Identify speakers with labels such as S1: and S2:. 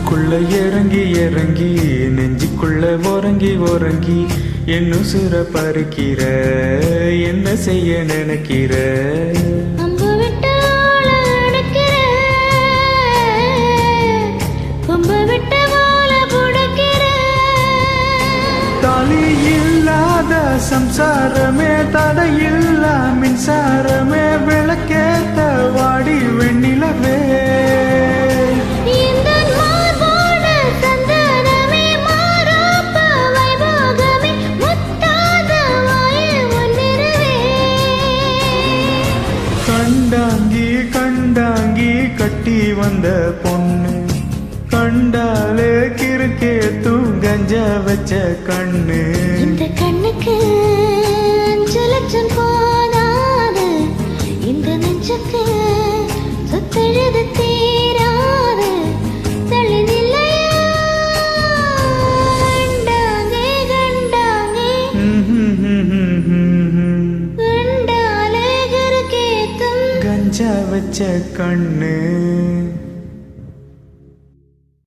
S1: உள்ளுக்குள்ள இறங்கி இறங்கி நெஞ்சுக்குள்ள ஓரங்கி ஓரங்கி என் உசுர பறிக்கிற என்ன செய்ய நினைக்கிற தாலி இல்லாத சம்சாரமே தடையில்லா மின்சாரமே விளக்கேத்த வாடி வெண்ணிலவே கண்டாங்கி கண்டாங்கி கட்டி வந்த பொண்ணு கண்டாலே கிறுக்கே தூங்கஞ்ச வச்ச கண்ணு
S2: இந்த கண்ணுக்கு 5 லட்சம் போதாது இந்த நெஞ்சுக்கு சொத்தெழுத தீராது தள்ளி நிலையா கண்டாங்கே கண்டாங்கே கண்டாலே கிறுக்கே
S1: கஞ்சா வச்ச கண்ணு